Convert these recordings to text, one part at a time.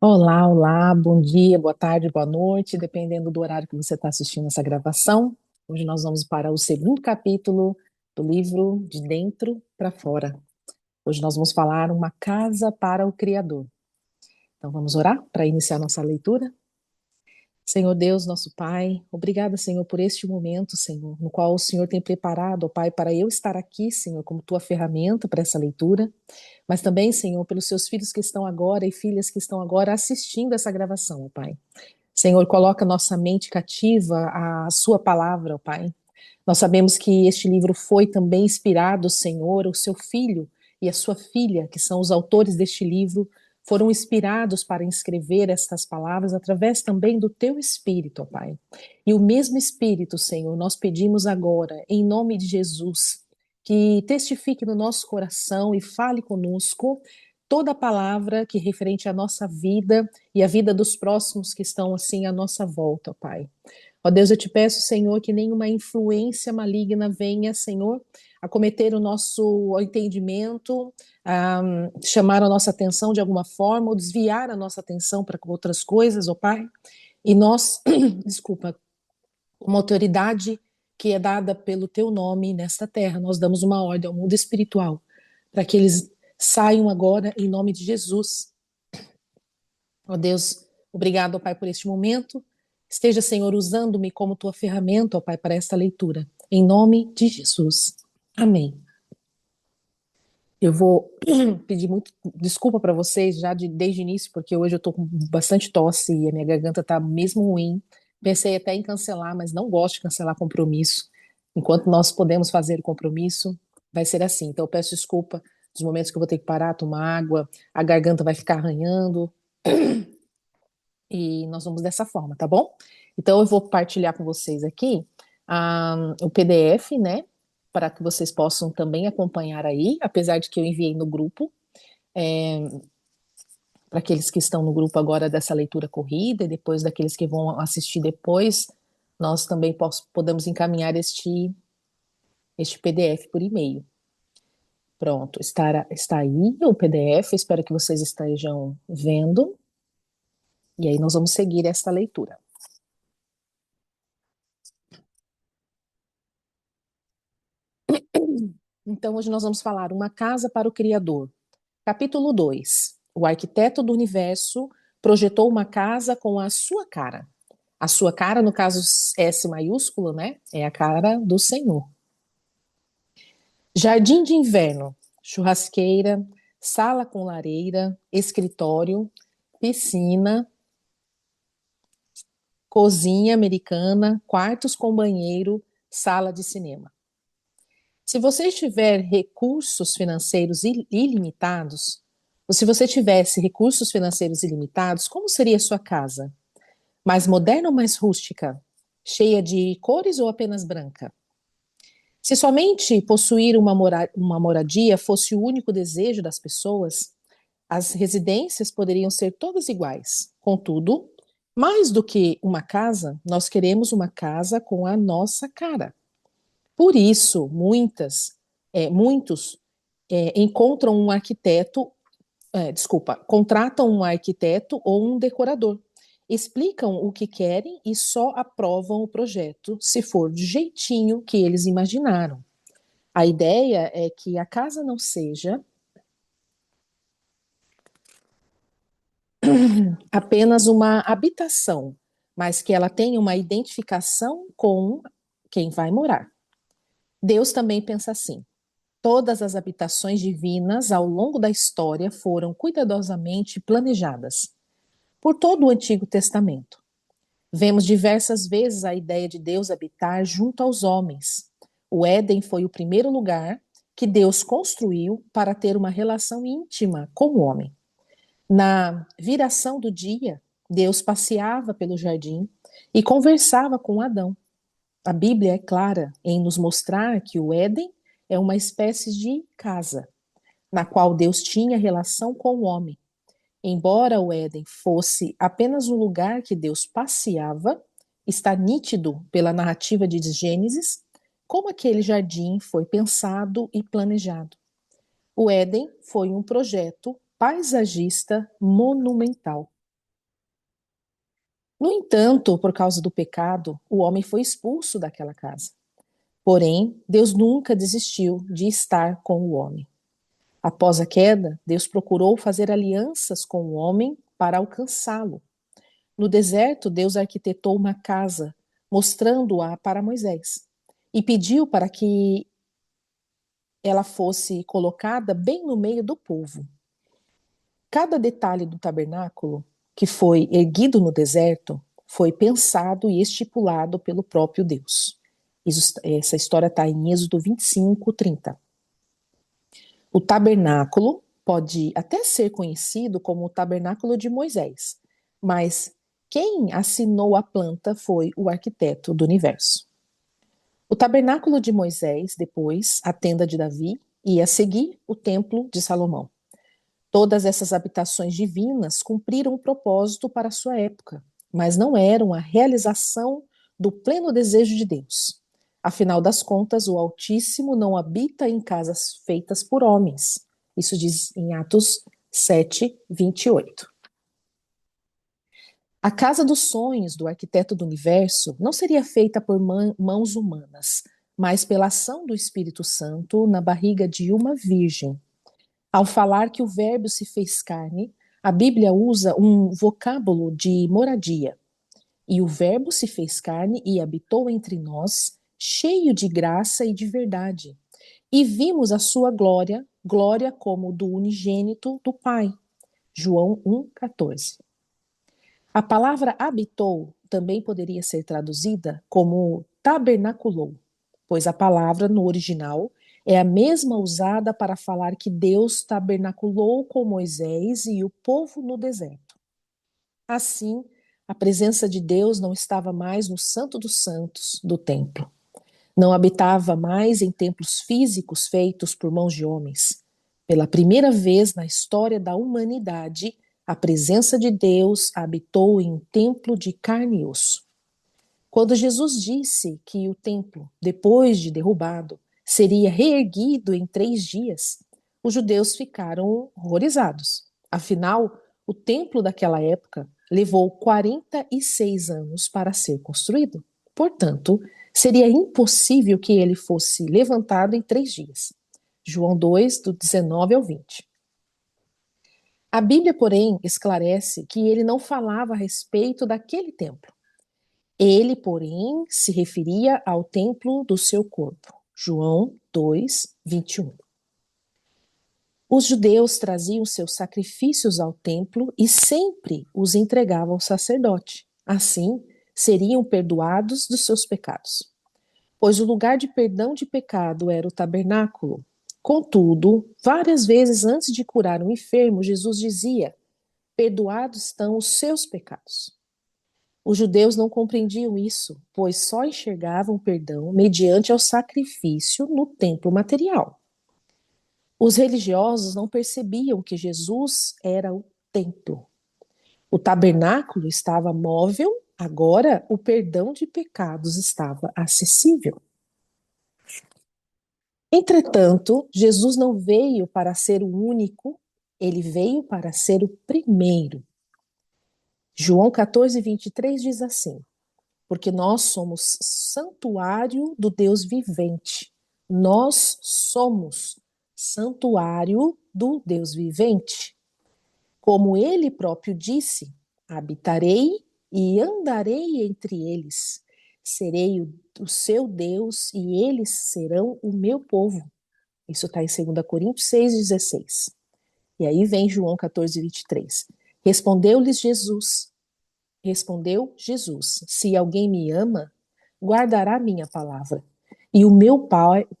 Olá, olá, bom dia, boa tarde, boa noite, dependendo do horário que você está assistindo essa gravação. Hoje nós vamos para o segundo capítulo do livro De Dentro para Fora. Hoje nós vamos falar uma casa para o Criador. Então vamos orar para iniciar nossa leitura? Senhor Deus, nosso Pai, obrigada, Senhor, por este momento, Senhor, no qual o Senhor tem preparado, ó Pai, para eu estar aqui, Senhor, como tua ferramenta para essa leitura, mas também, Senhor, pelos seus filhos que estão agora e filhas que estão agora assistindo essa gravação, ó Pai. Senhor, coloca nossa mente cativa à sua palavra, ó Pai. Nós sabemos que este livro foi também inspirado, Senhor, o seu filho e a sua filha, que são os autores deste livro, foram inspirados para escrever estas palavras através também do teu Espírito, ó Pai. E o mesmo Espírito, Senhor, nós pedimos agora, em nome de Jesus, que testifique no nosso coração e fale conosco toda a palavra que é referente à nossa vida e à vida dos próximos que estão assim à nossa volta, ó Pai. Ó Deus, eu te peço, Senhor, que nenhuma influência maligna venha, Senhor, acometer o nosso entendimento, chamar a nossa atenção de alguma forma, ou desviar a nossa atenção para outras coisas, ó Pai. E nós, desculpa, uma autoridade que é dada pelo teu nome nesta terra, nós damos uma ordem ao mundo espiritual, para que eles saiam agora em nome de Jesus. Ó Deus, obrigado, ó Pai, por este momento. Esteja, Senhor, usando-me como tua ferramenta, ó Pai, para esta leitura. Em nome de Jesus. Amém. Eu vou pedir muito desculpa para vocês já desde o início, porque hoje eu estou com bastante tosse e a minha garganta está mesmo ruim. Pensei até em cancelar, mas não gosto de cancelar compromisso. Enquanto nós podemos fazer o compromisso, vai ser assim. Então eu peço desculpa dos momentos que eu vou ter que parar, tomar água, a garganta vai ficar arranhando, e nós vamos dessa forma, tá bom? Então eu vou partilhar com vocês aqui o PDF, né? Para que vocês possam também acompanhar aí, apesar de que eu enviei no grupo, para aqueles que estão no grupo agora dessa leitura corrida, e depois daqueles que vão assistir depois, nós também podemos encaminhar este PDF por e-mail. Pronto, está aí o PDF, espero que vocês estejam vendo, e aí nós vamos seguir esta leitura. Então, hoje nós vamos falar Uma Casa para o Criador. Capítulo 2. O arquiteto do universo projetou uma casa com a sua cara. A sua cara, no caso S maiúsculo, né? É a cara do Senhor. Jardim de inverno, churrasqueira, sala com lareira, escritório, piscina, cozinha americana, quartos com banheiro, sala de cinema. Se você tiver recursos financeiros ilimitados, ou se você tivesse recursos financeiros ilimitados, como seria a sua casa? Mais moderna ou mais rústica? Cheia de cores ou apenas branca? Se somente possuir uma moradia fosse o único desejo das pessoas, as residências poderiam ser todas iguais. Contudo, mais do que uma casa, nós queremos uma casa com a nossa cara. Por isso, muitos encontram um arquiteto, contratam um arquiteto ou um decorador. Explicam o que querem e só aprovam o projeto se for do jeitinho que eles imaginaram. A ideia é que a casa não seja apenas uma habitação, mas que ela tenha uma identificação com quem vai morar. Deus também pensa assim. Todas as habitações divinas ao longo da história foram cuidadosamente planejadas por todo o Antigo Testamento. Vemos diversas vezes a ideia de Deus habitar junto aos homens. O Éden foi o primeiro lugar que Deus construiu para ter uma relação íntima com o homem. Na viração do dia, Deus passeava pelo jardim e conversava com Adão. A Bíblia é clara em nos mostrar que o Éden é uma espécie de casa, na qual Deus tinha relação com o homem. Embora o Éden fosse apenas um lugar que Deus passeava, está nítido pela narrativa de Gênesis como aquele jardim foi pensado e planejado. O Éden foi um projeto paisagista monumental. No entanto, por causa do pecado, o homem foi expulso daquela casa. Porém, Deus nunca desistiu de estar com o homem. Após a queda, Deus procurou fazer alianças com o homem para alcançá-lo. No deserto, Deus arquitetou uma casa, mostrando-a para Moisés, e pediu para que ela fosse colocada bem no meio do povo. Cada detalhe do tabernáculo que foi erguido no deserto foi pensado e estipulado pelo próprio Deus. Essa história está em Êxodo 25, 30. O tabernáculo pode até ser conhecido como o tabernáculo de Moisés, mas quem assinou a planta foi o arquiteto do universo. O tabernáculo de Moisés, depois a tenda de Davi e a seguir o templo de Salomão. Todas essas habitações divinas cumpriram o propósito para a sua época, mas não eram a realização do pleno desejo de Deus. Afinal das contas, o Altíssimo não habita em casas feitas por homens. Isso diz em Atos 7, 28. A casa dos sonhos do arquiteto do universo não seria feita por mãos humanas, mas pela ação do Espírito Santo na barriga de uma virgem. Ao falar que o Verbo se fez carne, a Bíblia usa um vocábulo de moradia. E o Verbo se fez carne e habitou entre nós, cheio de graça e de verdade. E vimos a sua glória, glória como do unigênito do Pai. João 1,14. A palavra habitou também poderia ser traduzida como tabernaculou, pois a palavra no original é a mesma usada para falar que Deus tabernaculou com Moisés e o povo no deserto. Assim, a presença de Deus não estava mais no Santo dos Santos do templo. Não habitava mais em templos físicos feitos por mãos de homens. Pela primeira vez na história da humanidade, a presença de Deus habitou em um templo de carne e osso. Quando Jesus disse que o templo, depois de derrubado, seria reerguido em 3 dias, os judeus ficaram horrorizados. Afinal, o templo daquela época levou 46 anos para ser construído. Portanto, seria impossível que ele fosse levantado em 3 dias. João 2, do 19 ao 20. A Bíblia, porém, esclarece que ele não falava a respeito daquele templo. Ele, porém, se referia ao templo do seu corpo. João 2, 21. Os judeus traziam seus sacrifícios ao templo e sempre os entregavam ao sacerdote. Assim, seriam perdoados dos seus pecados. Pois o lugar de perdão de pecado era o tabernáculo. Contudo, várias vezes antes de curar um enfermo, Jesus dizia: perdoados estão os seus pecados. Os judeus não compreendiam isso, pois só enxergavam perdão mediante ao sacrifício no templo material. Os religiosos não percebiam que Jesus era o templo. O tabernáculo estava móvel, agora o perdão de pecados estava acessível. Entretanto, Jesus não veio para ser o único, ele veio para ser o primeiro. João 14, 23 diz assim: porque nós somos santuário do Deus vivente. Nós somos santuário do Deus vivente. Como ele próprio disse: habitarei e andarei entre eles. Serei o seu Deus e eles serão o meu povo. Isso está em 2 Coríntios 6,16. E aí vem João 14, 23. Respondeu Jesus: se alguém me ama, guardará minha palavra, e o meu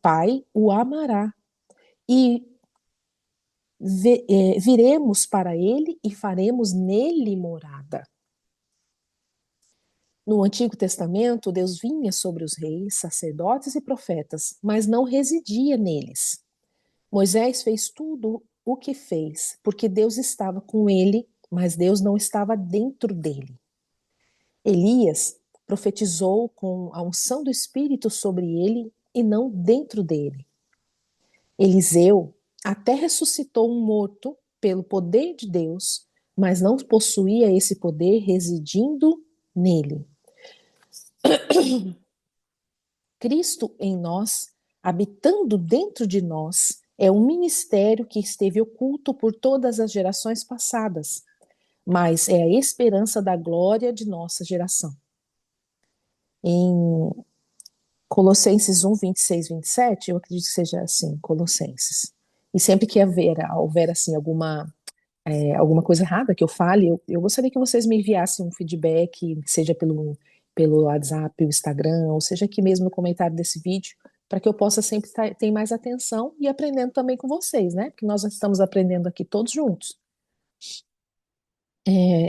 pai o amará, e viremos para ele e faremos nele morada. No Antigo Testamento, Deus vinha sobre os reis, sacerdotes e profetas, mas não residia neles. Moisés fez tudo o que fez, porque Deus estava com ele, mas Deus não estava dentro dele. Elias profetizou com a unção do Espírito sobre ele e não dentro dele. Eliseu até ressuscitou um morto pelo poder de Deus, mas não possuía esse poder residindo nele. Cristo em nós, habitando dentro de nós, é um ministério que esteve oculto por todas as gerações passadas, mas é a esperança da glória de nossa geração. Em Colossenses 1, 26, 27, eu acredito que seja assim, Colossenses. E sempre que houver assim, alguma coisa errada que eu fale, eu gostaria que vocês me enviassem um feedback, seja pelo WhatsApp, o Instagram, ou seja aqui mesmo no comentário desse vídeo, para que eu possa sempre ter mais atenção e aprendendo também com vocês, né? Porque nós estamos aprendendo aqui todos juntos.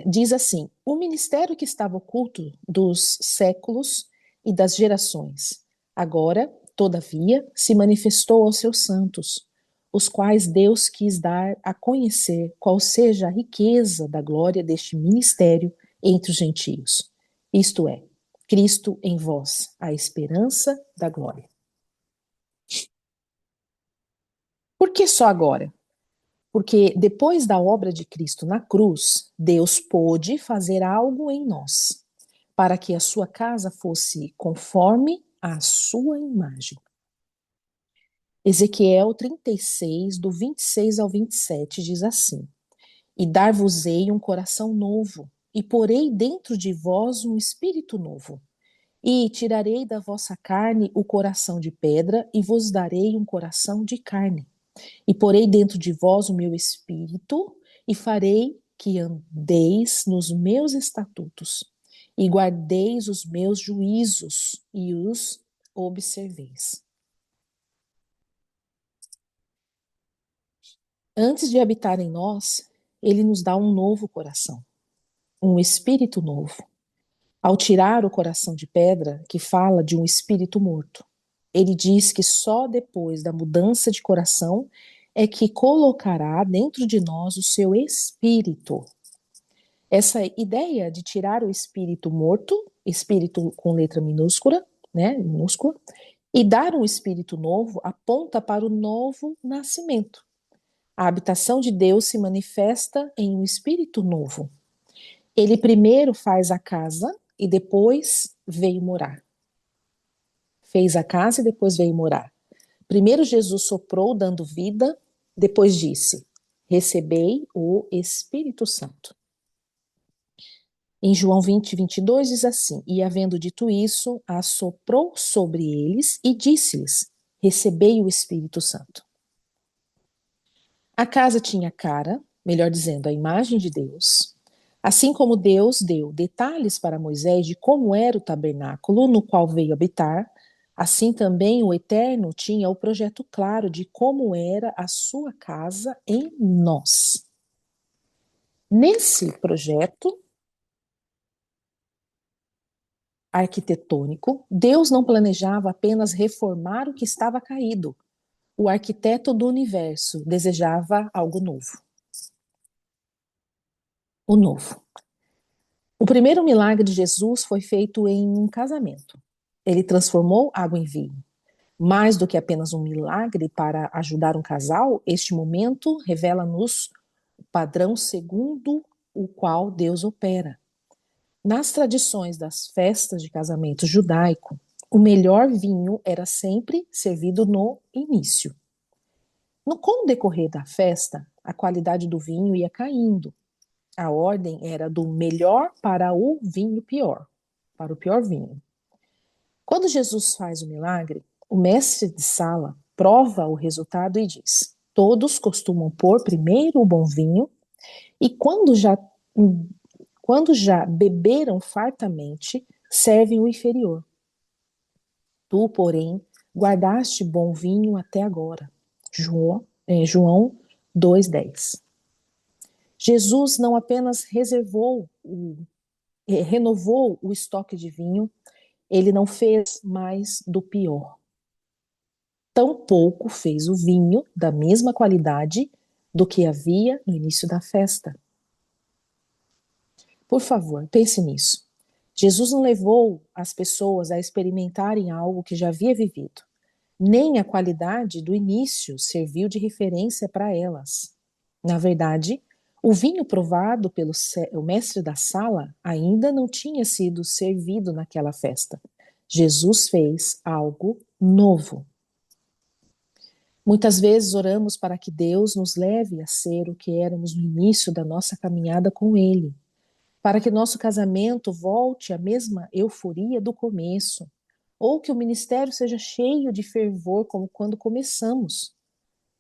Diz assim: o ministério que estava oculto dos séculos e das gerações, agora, todavia, se manifestou aos seus santos, os quais Deus quis dar a conhecer qual seja a riqueza da glória deste ministério entre os gentios. Isto é, Cristo em vós, a esperança da glória. Por que só agora? Porque depois da obra de Cristo na cruz, Deus pôde fazer algo em nós, para que a sua casa fosse conforme a sua imagem. Ezequiel 36, do 26 ao 27, diz assim: E dar-vos-ei um coração novo, e porei dentro de vós um espírito novo. E tirarei da vossa carne o coração de pedra, e vos darei um coração de carne. E porei dentro de vós o meu espírito, e farei que andeis nos meus estatutos, e guardeis os meus juízos, e os observeis. Antes de habitar em nós, ele nos dá um novo coração, um espírito novo. Ao tirar o coração de pedra, que fala de um espírito morto, ele diz que só depois da mudança de coração é que colocará dentro de nós o seu espírito. Essa ideia de tirar o espírito morto, espírito com letra minúscula, né, minúscula, e dar um espírito novo aponta para o novo nascimento. A habitação de Deus se manifesta em um espírito novo. Ele primeiro faz a casa e depois veio morar. Fez a casa e depois veio morar. Primeiro Jesus soprou dando vida, depois disse: recebei o Espírito Santo. Em João 20, 22 diz assim: E havendo dito isso, assoprou sobre eles e disse-lhes: recebei o Espírito Santo. A casa tinha cara, melhor dizendo, a imagem de Deus. Assim como Deus deu detalhes para Moisés de como era o tabernáculo no qual veio habitar, assim também o Eterno tinha o projeto claro de como era a sua casa em nós. Nesse projeto arquitetônico, Deus não planejava apenas reformar o que estava caído. O arquiteto do universo desejava algo novo. O novo. O primeiro milagre de Jesus foi feito em um casamento. Ele transformou água em vinho. Mais do que apenas um milagre para ajudar um casal, este momento revela-nos o padrão segundo o qual Deus opera. Nas tradições das festas de casamento judaico, o melhor vinho era sempre servido no início. Com o decorrer da festa, a qualidade do vinho ia caindo. A ordem era do melhor para o vinho pior, para o pior vinho. Quando Jesus faz o milagre, o mestre de sala prova o resultado e diz: todos costumam pôr primeiro o bom vinho, e quando já beberam fartamente, servem o inferior. Tu, porém, guardaste bom vinho até agora. João 2,10. Jesus não apenas renovou o estoque de vinho, ele não fez mais do pior. Tampouco fez o vinho da mesma qualidade do que havia no início da festa. Por favor, pense nisso. Jesus não levou as pessoas a experimentarem algo que já havia vivido. Nem a qualidade do início serviu de referência para elas. Na verdade, O vinho provado pelo o mestre da sala ainda não tinha sido servido naquela festa. Jesus fez algo novo. Muitas vezes oramos para que Deus nos leve a ser o que éramos no início da nossa caminhada com Ele, para que nosso casamento volte à mesma euforia do começo, ou que o ministério seja cheio de fervor como quando começamos.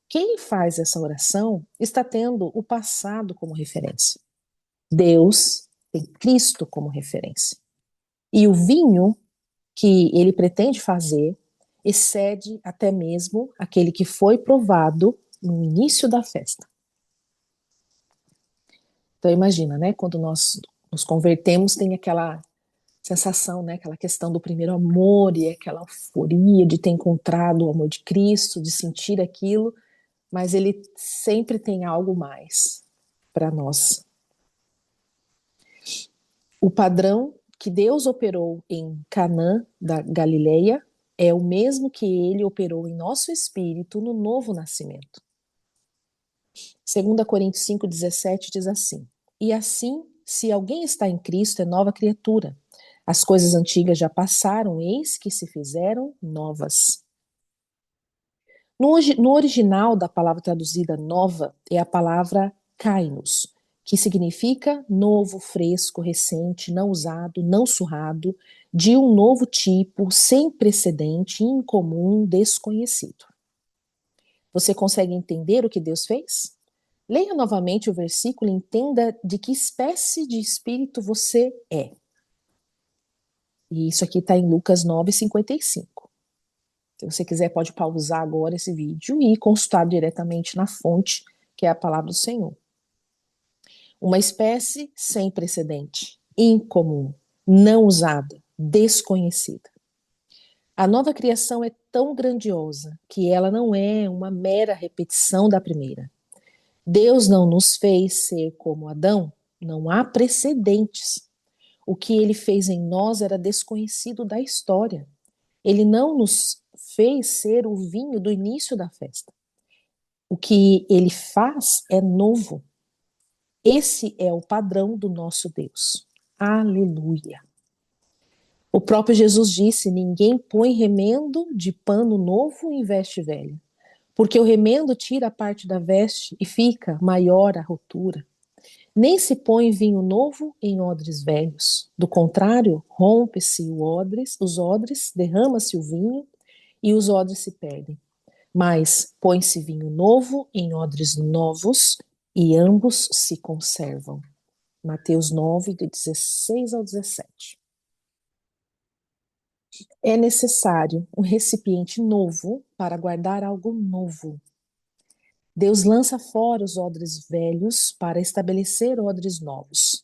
Quem faz essa oração está tendo o passado como referência. Deus tem Cristo como referência. E o vinho que ele pretende fazer excede até mesmo aquele que foi provado no início da festa. Então imagina, né, quando nós nos convertemos, tem aquela sensação, né, aquela questão do primeiro amor e aquela euforia de ter encontrado o amor de Cristo, de sentir aquilo, mas ele sempre tem algo mais para nós. O padrão que Deus operou em Canaã da Galileia é o mesmo que ele operou em nosso espírito no novo nascimento. 2 Coríntios 5,17 diz assim: E assim, se alguém está em Cristo, é nova criatura. As coisas antigas já passaram, eis que se fizeram novas. No original da palavra traduzida nova é a palavra kainos, que significa novo, fresco, recente, não usado, não surrado, de um novo tipo, sem precedente, incomum, desconhecido. Você consegue entender o que Deus fez? Leia novamente o versículo e entenda de que espécie de espírito você é. E isso aqui está em Lucas 9:55. Se você quiser, pode pausar agora esse vídeo e consultar diretamente na fonte, que é a palavra do Senhor. Uma espécie sem precedente, incomum, não usada, desconhecida. A nova criação é tão grandiosa que ela não é uma mera repetição da primeira. Deus não nos fez ser como Adão, não há precedentes. O que ele fez em nós era desconhecido da história. Ele não nos fez ser o vinho do início da festa. O que ele faz é novo. Esse é o padrão do nosso Deus. Aleluia. O próprio Jesus disse: ninguém põe remendo de pano novo em veste velha, porque o remendo tira a parte da veste e fica maior a rotura. Nem se põe vinho novo em odres velhos. Do contrário, rompe-se os odres, derrama-se o vinho e os odres se perdem. Mas põe-se vinho novo em odres novos e ambos se conservam. Mateus 9, de 16 ao 17. É necessário um recipiente novo para guardar algo novo. Deus lança fora os odres velhos para estabelecer odres novos.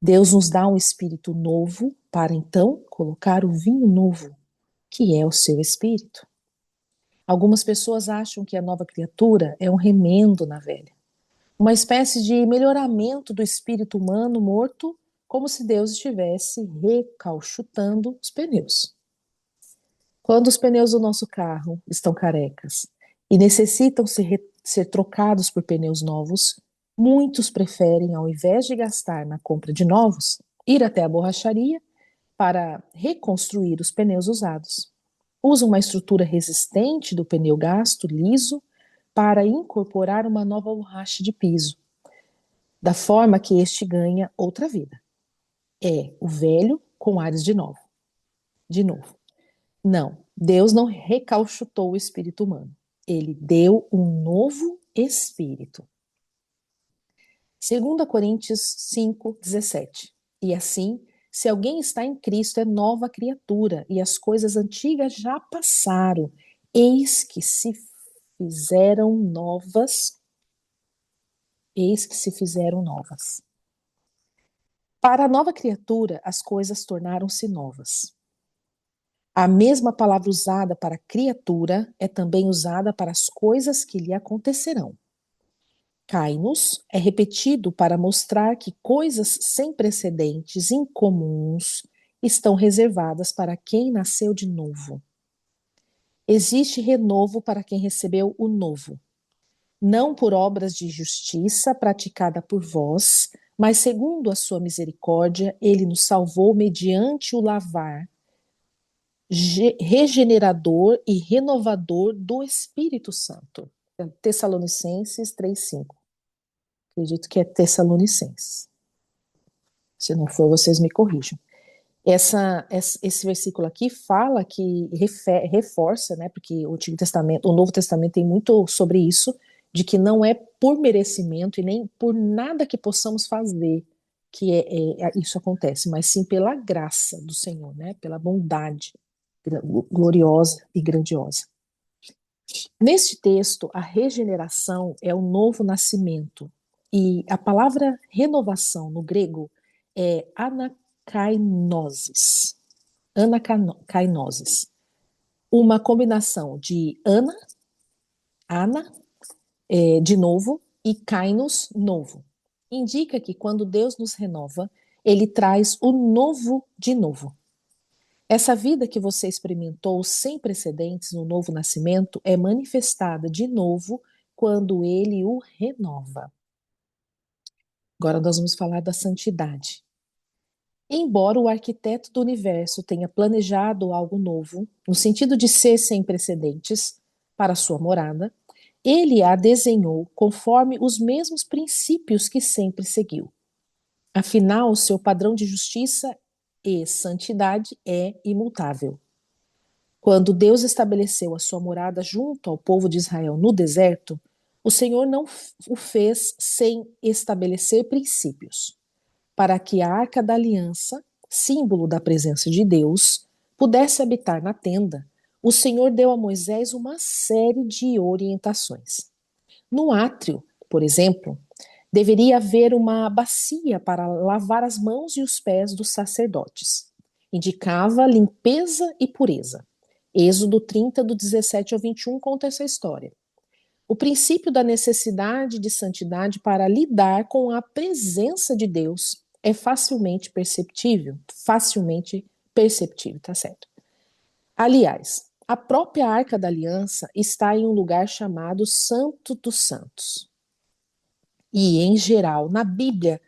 Deus nos dá um espírito novo para então colocar o vinho novo, que é o seu espírito. Algumas pessoas acham que a nova criatura é um remendo na velha, uma espécie de melhoramento do espírito humano morto, como se Deus estivesse recauchutando os pneus. Quando os pneus do nosso carro estão carecas e necessitam ser trocados por pneus novos, muitos preferem, ao invés de gastar na compra de novos, ir até a borracharia para reconstruir os pneus usados. Usam uma estrutura resistente do pneu gasto, liso, para incorporar uma nova borracha de piso, da forma que este ganha outra vida. É o velho com ares de novo. De novo. Não, Deus não recauchutou o espírito humano. Ele deu um novo espírito. 2 Coríntios 5:17. E assim, se alguém está em Cristo, é nova criatura, e as coisas antigas já passaram, eis que se fizeram novas. Eis que se fizeram novas. Para a nova criatura, as coisas tornaram-se novas. A mesma palavra usada para criatura é também usada para as coisas que lhe acontecerão. Kainos é repetido para mostrar que coisas sem precedentes, incomuns, estão reservadas para quem nasceu de novo. Existe renovo para quem recebeu o novo. não por obras de justiça praticada por vós, mas segundo a sua misericórdia, ele nos salvou mediante o lavar regenerador e renovador do Espírito Santo. Tessalonicenses 3:5. Acredito que é Tessalonicenses. Se não for, vocês me corrijam. Esse versículo aqui fala que reforça, né, porque o Antigo Testamento, o Novo Testamento tem muito sobre isso, de que não é por merecimento e nem por nada que possamos fazer que isso acontece, mas sim pela graça do Senhor, né, pela bondade gloriosa e grandiosa. Neste texto, a regeneração é o novo nascimento, e a palavra renovação no grego é anakainosis. Anakainosis. Uma combinação de ana, de novo, e kainos, novo. Indica que quando Deus nos renova, ele traz o novo de novo. Essa vida que você experimentou sem precedentes no novo nascimento é manifestada de novo quando ele o renova. Agora nós vamos falar da santidade. Embora o arquiteto do universo tenha planejado algo novo, no sentido de ser sem precedentes, para sua morada, ele a desenhou conforme os mesmos princípios que sempre seguiu. Afinal, seu padrão de justiça e santidade é imutável. Quando Deus estabeleceu a sua morada junto ao povo de Israel no deserto, o Senhor não o fez sem estabelecer princípios, para que a arca da aliança, símbolo da presença de Deus, pudesse habitar na tenda. O Senhor deu a Moisés uma série de orientações. No átrio, por exemplo, deveria haver uma bacia para lavar as mãos e os pés dos sacerdotes. Indicava limpeza e pureza. Êxodo 30, do 17 ao 21, conta essa história. O princípio da necessidade de santidade para lidar com a presença de Deus é facilmente perceptível, tá certo? Aliás, a própria Arca da Aliança está em um lugar chamado Santo dos Santos. E, em geral, na Bíblia,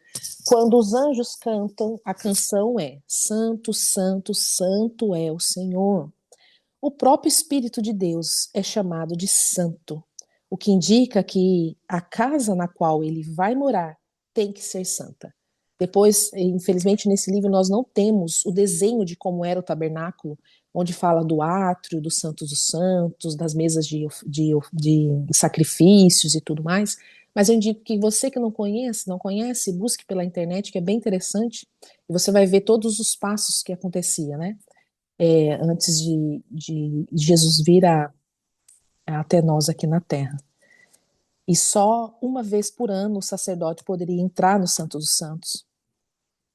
quando os anjos cantam, a canção é Santo, Santo, Santo é o Senhor. O próprio Espírito de Deus é chamado de Santo, o que indica que a casa na qual ele vai morar tem que ser santa. Depois, infelizmente, nesse livro nós não temos o desenho de como era o tabernáculo, onde fala do átrio, do Santo dos Santos, das mesas de sacrifícios e tudo mais. Mas eu indico que você que não conhece, busque pela internet, que é bem interessante, e você vai ver todos os passos que acontecia, né? Antes de Jesus vir até nós aqui na Terra. E só uma vez por ano o sacerdote poderia entrar no Santo dos Santos.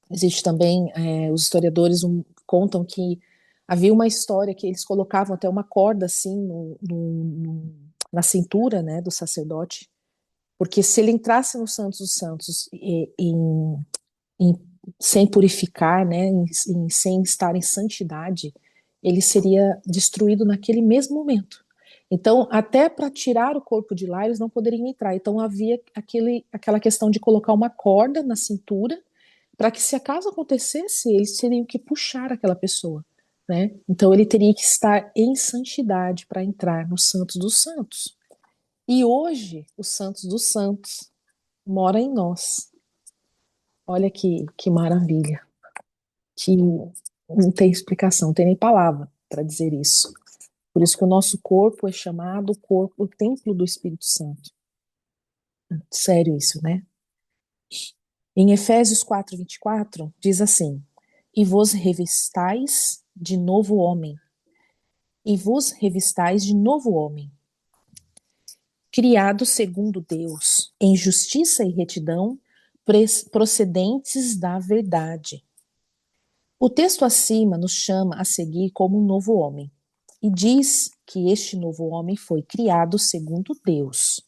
Existe também, os historiadores contam que havia uma história que eles colocavam até uma corda assim na cintura, né, do sacerdote, porque se ele entrasse no Santo dos Santos em, sem purificar, né, sem estar em santidade, ele seria destruído naquele mesmo momento. Então, até para tirar o corpo de lá, eles não poderiam entrar. Então, havia aquela questão de colocar uma corda na cintura, para que, se acaso acontecesse, eles teriam que puxar aquela pessoa, né? Então, ele teria que estar em santidade para entrar no Santos dos Santos. E hoje, o Santos dos Santos mora em nós. Olha que maravilha, que não tem explicação, não tem nem palavra para dizer isso. Por isso que o nosso corpo é chamado o templo do Espírito Santo. Sério isso, né? Em Efésios 4:24, diz assim: E vos revistais de novo homem. E vos revistais de novo homem, criado segundo Deus, em justiça e retidão, procedentes da verdade. O texto acima nos chama a seguir como um novo homem, e diz que este novo homem foi criado segundo Deus.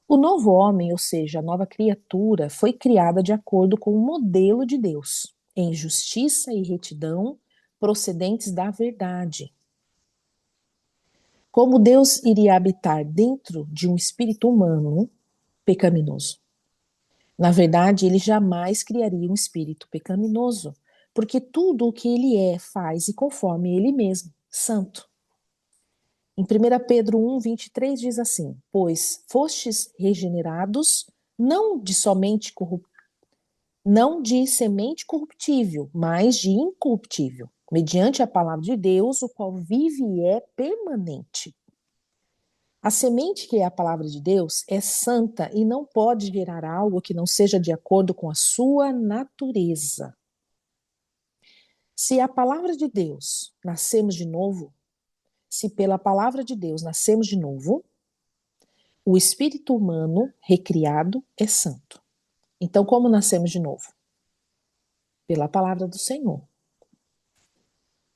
O novo homem, ou seja, a nova criatura, foi criada de acordo com o modelo de Deus, em justiça e retidão, procedentes da verdade. Como Deus iria habitar dentro de um espírito humano pecaminoso? Na verdade, ele jamais criaria um espírito pecaminoso, porque tudo o que ele é, faz e conforme ele mesmo, santo. Em 1 Pedro 1:23 diz assim: Pois fostes regenerados não de somente não de semente corruptível, mas de incorruptível, mediante a palavra de Deus, o qual vive e é permanente. A semente que é a palavra de Deus é santa e não pode gerar algo que não seja de acordo com a sua natureza. Se a palavra de Deus nascemos de novo, se pela palavra de Deus nascemos de novo, o espírito humano recriado é santo. Então, como nascemos de novo? Pela palavra do Senhor.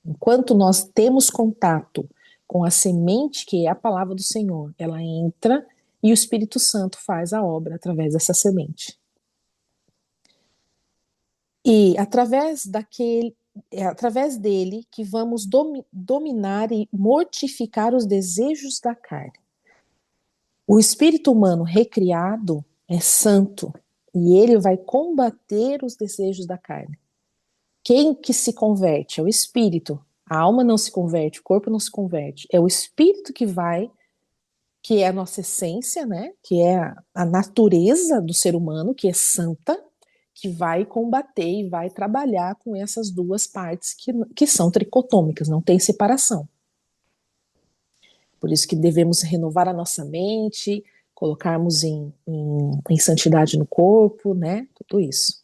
Enquanto nós temos contato com a semente que é a palavra do Senhor, ela entra e o Espírito Santo faz a obra através dessa semente. E é através dele que vamos dominar e mortificar os desejos da carne. O espírito humano recriado é santo e ele vai combater os desejos da carne. Quem que se converte? É o espírito. A alma não se converte, o corpo não se converte. É o espírito que é a nossa essência, né? Que é a natureza do ser humano, que é santa, que vai combater e vai trabalhar com essas duas partes que são tricotômicas, não tem separação. Por isso que devemos renovar a nossa mente, colocarmos em santidade no corpo, né? Tudo isso.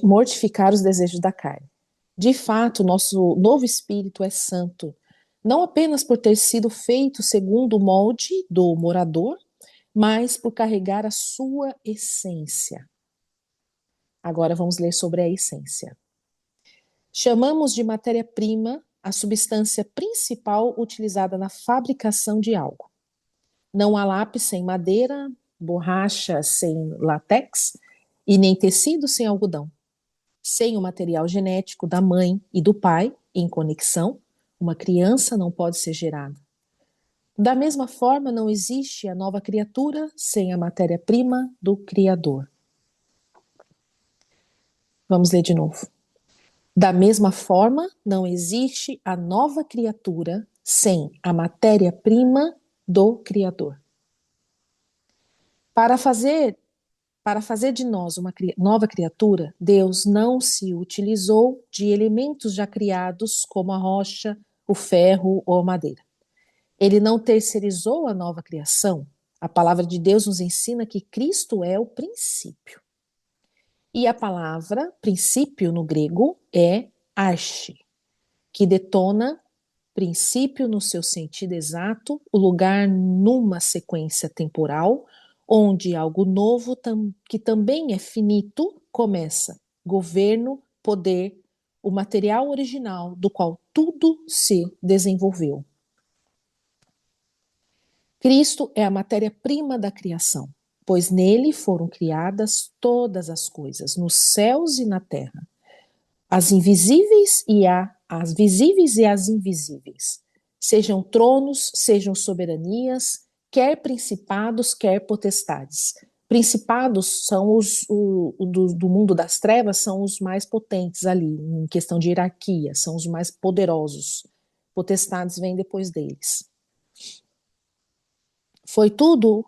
Mortificar os desejos da carne. De fato, nosso novo espírito é santo, não apenas por ter sido feito segundo o molde do morador, mas por carregar a sua essência. Agora vamos ler sobre a essência. Chamamos de matéria-prima a substância principal utilizada na fabricação de algo. Não há lápis sem madeira, borracha sem látex e nem tecido sem algodão. Sem o material genético da mãe e do pai em conexão, uma criança não pode ser gerada. Da mesma forma, não existe a nova criatura sem a matéria-prima do Criador. Vamos ler de novo. Da mesma forma, não existe a nova criatura sem a matéria-prima do Criador. Para fazer de nós uma nova criatura, Deus não se utilizou de elementos já criados como a rocha, o ferro ou a madeira. Ele não terceirizou a nova criação. A palavra de Deus nos ensina que Cristo é o princípio. E a palavra princípio no grego é arche, que detona princípio no seu sentido exato, o lugar numa sequência temporal, onde algo novo que também é finito começa. Governo, poder, o material original do qual tudo se desenvolveu. Cristo é a matéria-prima da criação, pois nele foram criadas todas as coisas, nos céus e na terra, as invisíveis e as visíveis e as invisíveis, sejam tronos, sejam soberanias, quer principados, quer potestades. Principados são do mundo das trevas, são os mais potentes ali, em questão de hierarquia, são os mais poderosos. Potestades vêm depois deles. Foi tudo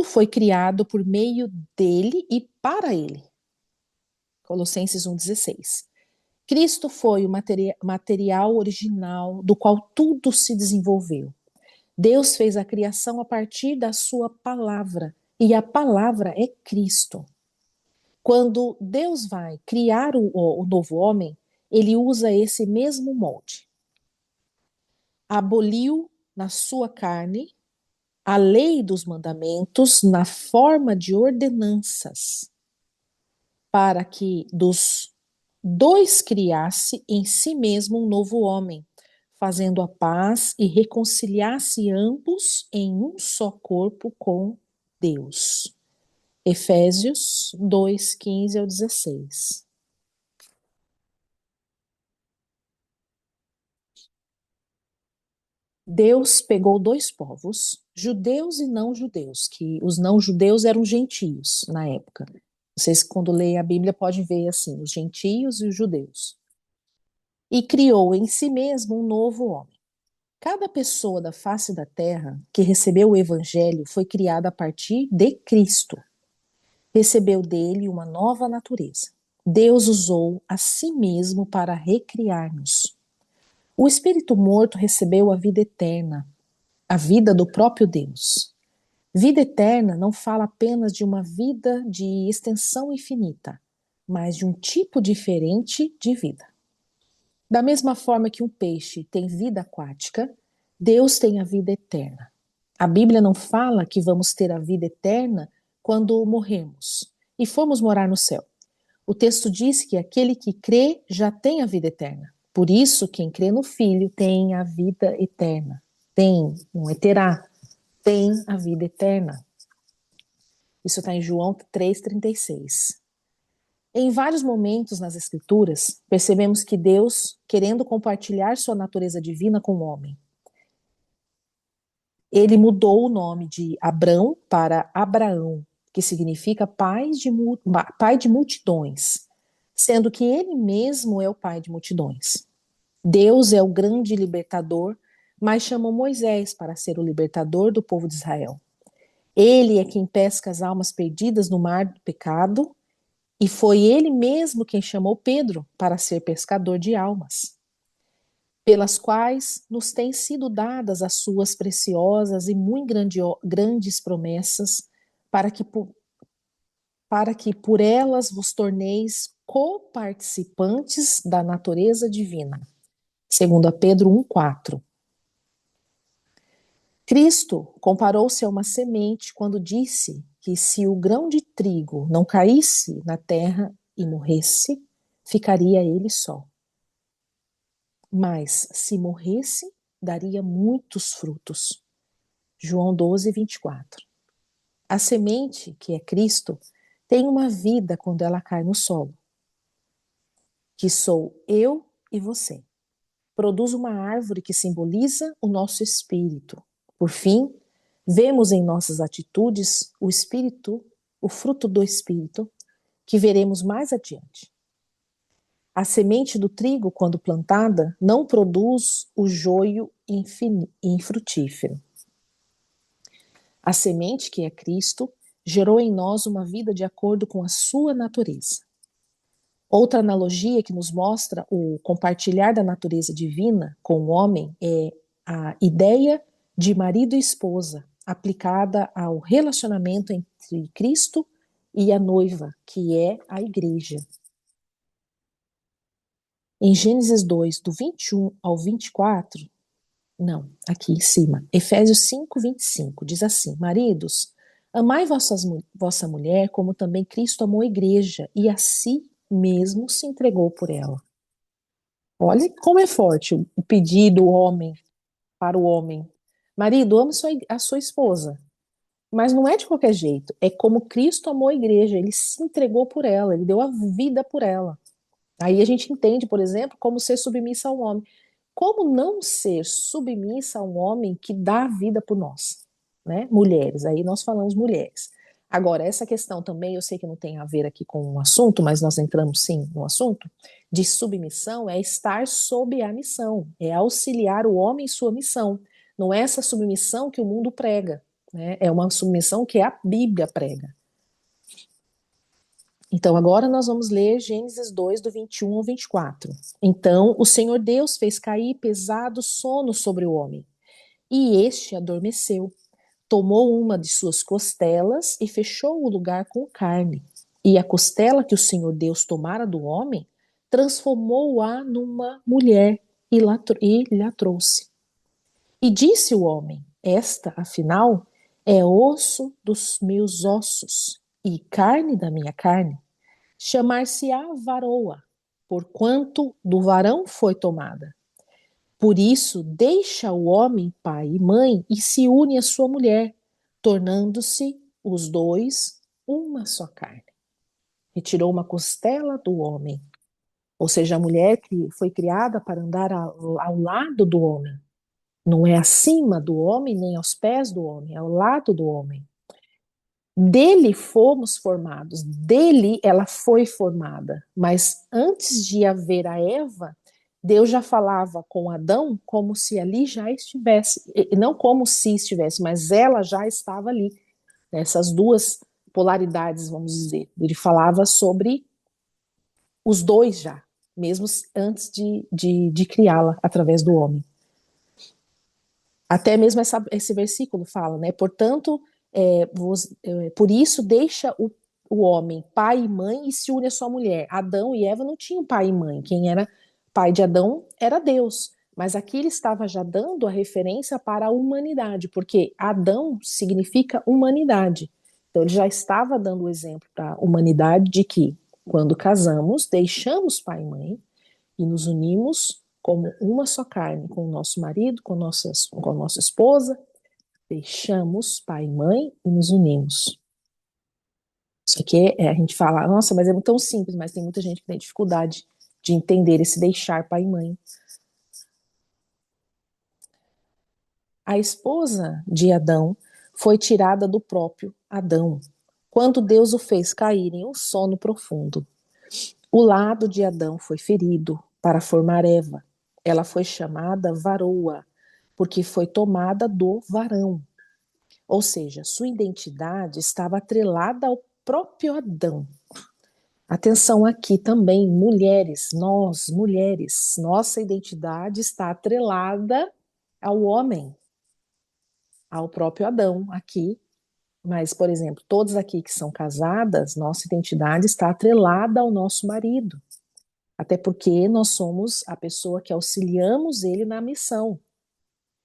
foi criado por meio dele e para ele. Colossenses 1,16. Cristo foi o material original do qual tudo se desenvolveu. Deus fez a criação a partir da sua palavra, e a palavra é Cristo. Quando Deus vai criar o novo homem, ele usa esse mesmo molde. Aboliu na sua carne a lei dos mandamentos na forma de ordenanças, para que dos dois criasse em si mesmo um novo homem, fazendo a paz e reconciliasse ambos em um só corpo com Deus. Efésios 2:15-16. Deus pegou dois povos, judeus e não judeus, que os não judeus eram gentios na época. Vocês, quando leem a Bíblia, podem ver assim, os gentios e os judeus. E criou em si mesmo um novo homem. Cada pessoa da face da terra que recebeu o evangelho foi criada a partir de Cristo. Recebeu dele uma nova natureza. Deus usou a si mesmo para recriar-nos. O espírito morto recebeu a vida eterna, a vida do próprio Deus. Vida eterna não fala apenas de uma vida de extensão infinita, mas de um tipo diferente de vida. Da mesma forma que um peixe tem vida aquática, Deus tem a vida eterna. A Bíblia não fala que vamos ter a vida eterna quando morremos e formos morar no céu. O texto diz que aquele que crê já tem a vida eterna. Por isso, quem crê no Filho tem a vida eterna. Tem, não é terá, tem a vida eterna. Isso está em João 3,36. Em vários momentos nas Escrituras, percebemos que Deus, querendo compartilhar sua natureza divina com o homem, ele mudou o nome de Abrão para Abraão, que significa pai de multidões, sendo que ele mesmo é o pai de multidões. Deus é o grande libertador, mas chamou Moisés para ser o libertador do povo de Israel. Ele é quem pesca as almas perdidas no mar do pecado, e foi ele mesmo quem chamou Pedro para ser pescador de almas, pelas quais nos têm sido dadas as suas preciosas e muito grandes promessas, para que por elas vos torneis coparticipantes da natureza divina. Segundo a Pedro 1,4. Cristo comparou-se a uma semente quando disse que se o grão de trigo não caísse na terra e morresse, ficaria ele só. Mas se morresse, daria muitos frutos. João 12:24. A semente, que é Cristo, tem uma vida quando ela cai no solo, que sou eu e você. Produz uma árvore que simboliza o nosso espírito. Por fim, vemos em nossas atitudes o espírito, o fruto do espírito, que veremos mais adiante. A semente do trigo, quando plantada, não produz o joio infrutífero. A semente, que é Cristo, gerou em nós uma vida de acordo com a sua natureza. Outra analogia que nos mostra o compartilhar da natureza divina com o homem é a ideia de marido e esposa aplicada ao relacionamento entre Cristo e a noiva, que é a igreja. Em Gênesis 2, do 21 ao 24, não, aqui em cima, Efésios 5, 25, diz assim: Maridos, amai vossa mulher, como também Cristo amou a igreja, e a si mesmo se entregou por ela. Olha como é forte o pedido do homem para o homem. Marido, ame a sua esposa. Mas não é de qualquer jeito. É como Cristo amou a igreja. Ele se entregou por ela. Ele deu a vida por ela. Aí a gente entende, por exemplo, como ser submissa ao homem. Como não ser submissa a um homem que dá a vida por nós, né? Mulheres, aí nós falamos mulheres. Agora, essa questão também, eu sei que não tem a ver aqui com o assunto, mas nós entramos sim no assunto, de submissão é estar sob a missão, é auxiliar o homem em sua missão. Não é essa submissão que o mundo prega, né? É uma submissão que a Bíblia prega. Então, agora nós vamos ler Gênesis 2, do 21 ao 24. Então, o Senhor Deus fez cair pesado sono sobre o homem, e este adormeceu. Tomou uma de suas costelas e fechou o lugar com carne. E a costela que o Senhor Deus tomara do homem, transformou-a numa mulher e lhe trouxe. E disse o homem: Esta, afinal, é osso dos meus ossos e carne da minha carne. Chamar-se-á varoa, porquanto do varão foi tomada. Por isso, deixa o homem pai e mãe e se une à sua mulher, tornando-se os dois uma só carne. Retirou uma costela do homem, ou seja, a mulher que foi criada para andar ao lado do homem. Não é acima do homem, nem aos pés do homem, é ao lado do homem. Dele fomos formados, dele ela foi formada. Mas antes de haver a Eva, Deus já falava com Adão como se ali já estivesse, não como se estivesse, mas ela já estava ali. Essas duas polaridades, vamos dizer. Ele falava sobre os dois já, mesmo antes de criá-la através do homem. Até mesmo esse versículo fala, né? Portanto, por isso deixa o homem pai e mãe e se une à sua mulher. Adão e Eva não tinham pai e mãe. Quem era pai de Adão era Deus. Mas aqui ele estava já dando a referência para a humanidade, porque Adão significa humanidade. Então ele já estava dando o exemplo para a humanidade de que quando casamos, deixamos pai e mãe e nos unimos como uma só carne com o nosso marido, com a nossa esposa, deixamos pai e mãe e nos unimos. Isso aqui a gente fala, nossa, mas é tão simples, mas tem muita gente que tem dificuldade de entender esse deixar pai e mãe. A esposa de Adão foi tirada do próprio Adão, quando Deus o fez cair em um sono profundo. O lado de Adão foi ferido para formar Eva. Ela foi chamada varoa, porque foi tomada do varão. Ou seja, sua identidade estava atrelada ao próprio Adão. Atenção aqui também, mulheres, nós, mulheres, nossa identidade está atrelada ao homem, ao próprio Adão aqui. Mas, por exemplo, todas aqui que são casadas, nossa identidade está atrelada ao nosso marido. Até porque nós somos a pessoa que auxiliamos ele na missão.